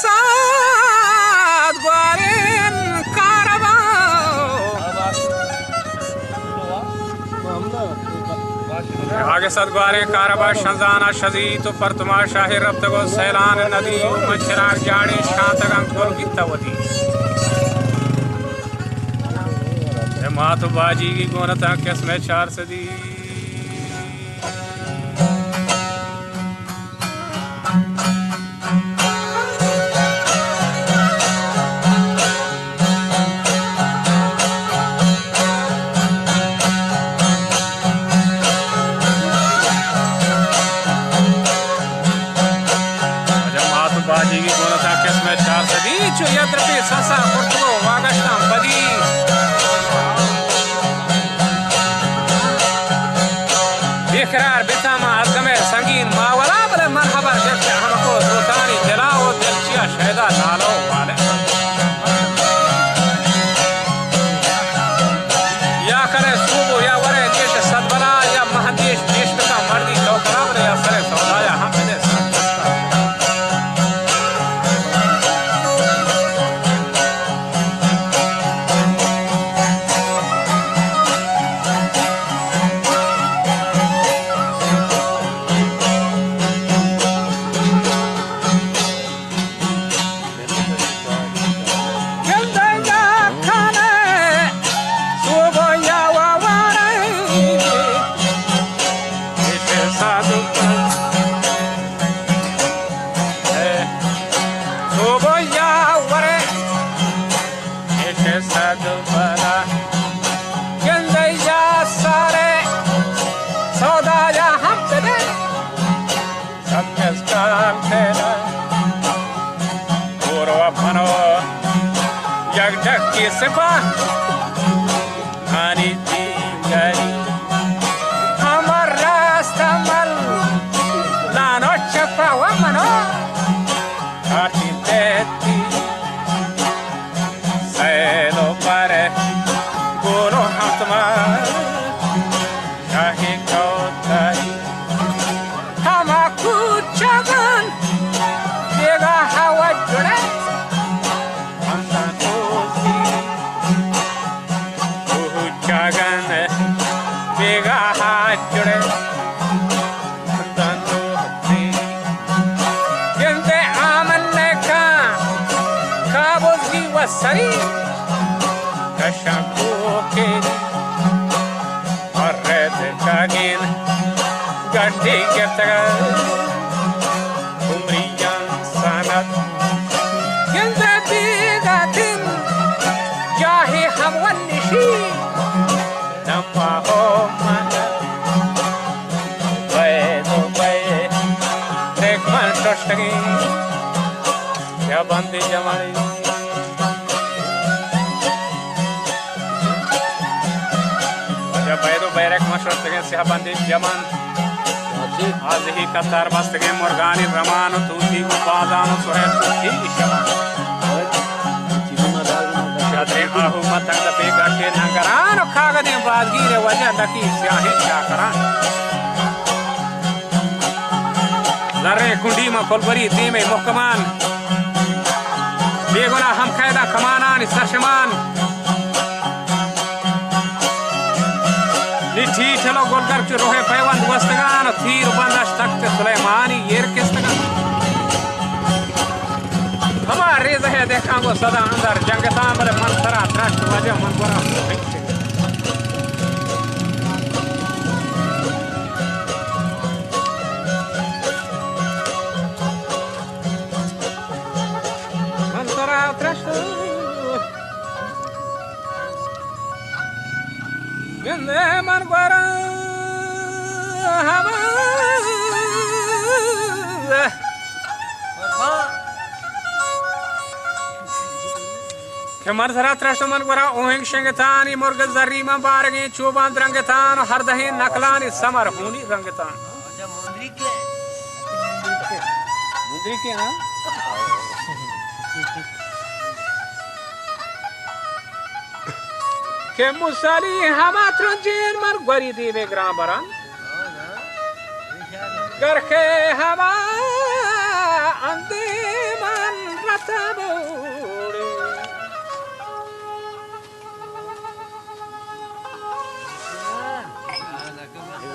साथ ग्वारेन कारवा आगे साथ ग्वारे कारवा शंजाना शजी तो पर तुमा शाही रब्त गो सैलान नदी मच्छराग जाड़ी शांत गंगोल गित्तवती मातु बाजी की गोनता किस्में चार सदी बाजी की गोनता किस्में चार सदी जो यत्र पे ससा कुर्तो वागष्टा बदी बेकरार बेतामा अज़गमे संगीन मावला बले मरहबा जैसे हमको सुल्तानी दिलाओ दिलचिया शहदा नालो वाले या करे सूबो या वरे देश सदबला या महदेश देश का मर्दी चौकड़ा बले या सरे सौदाया हम बले सिपा हानी गरी हमर रास्ता मल लानो चपा व मनो आती देती सैलो पारे गोरो हतमा शाही कौताई हमा कुचगन देगा हवा जुड़े बेगा हाथ जुड़े जिनते आमन ने का काबुज़ी व सरी कशको के और रेत कागिन गड्ढे के तगर उम्रियां सानत जिनते बेगा दिन जाहे हम वन्निशी हो मन एक मन टोस्टगी क्या बंदी जमाई जब बैदो बैरक मशरतगे से बंदी जमान आज ही कतार बस्तगे मुर्गानी रमान तूती को बादाम सुहेब तूती शमान आहू मतंग पे गट्टे नंगरान खागदे बादगीरे वजह लकी स्याहे क्या करान लरे कुंडी में फुलबरी दी में मुकमान बेगुना हम कैदा कमानान सरशमान निठी चलो गोलगर चो रोहे पैवंद वस्तगान थीर बंदश तख्त सुलेमानी येर किस्तगान हमारे जहे देखा को सदा अंदर जंगता बले मन तरा त्रष्ट वजह मन बरा मन तरा त्रष्ट गंदे मन बरा हम मर धरा त्रष्टमन गुरा ओहिंग शेंगतानी मुर्ग जरीमा बारगे चोबान रंगतान हर दहे नकलानी समर होनी रंगतान अच्छा मुंदरी के हाँ के मुसाली हमात्रो जेन मर गरी दीवे ग्राम बरन करके हवा अंदे मन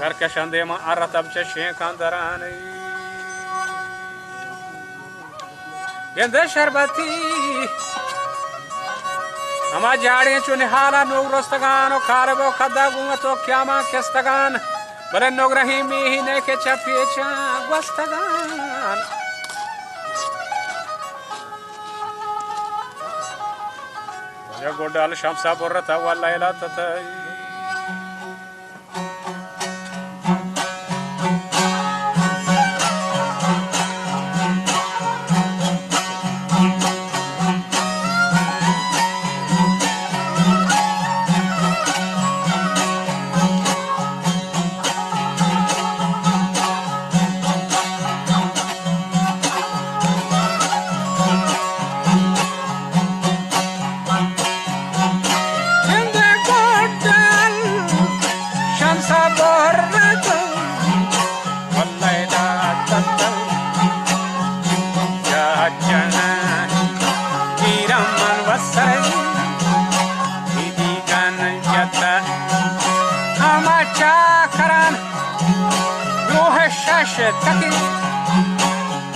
घर के शंदे में अरतब शेख अंदरान ये शरबती हमा जाड़े चुनिहाला नोग्रस्तगान खारबो खदा गुंग तो क्या मां केस्तगान बरे नोग्रही मी ने के चपिए चा ग्वस्तगान या गोडाल शमसा बुरता वल्लैला ततई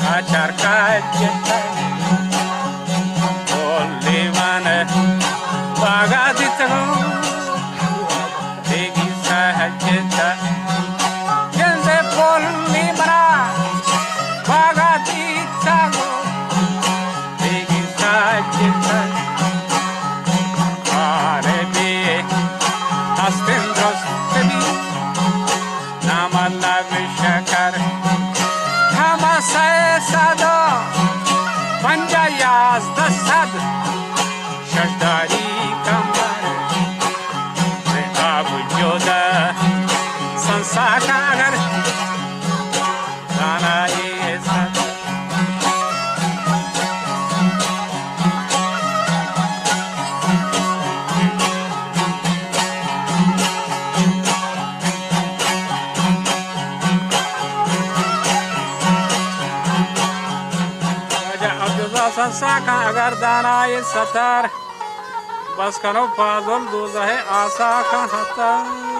आचार का बागा दित देगी सहजता जैसे बोलनी बना बागा दिता देगी सहजता आरे बे अस्तिंद्रोस कभी नाम अल्लाह विशकर सदा पंजा याज़द सद शशदारी कमर अब जोदा संसार अगर दाना ये सद संसाका अगर दाना ये सतर बस करो पागल दूजा है आशा का हतर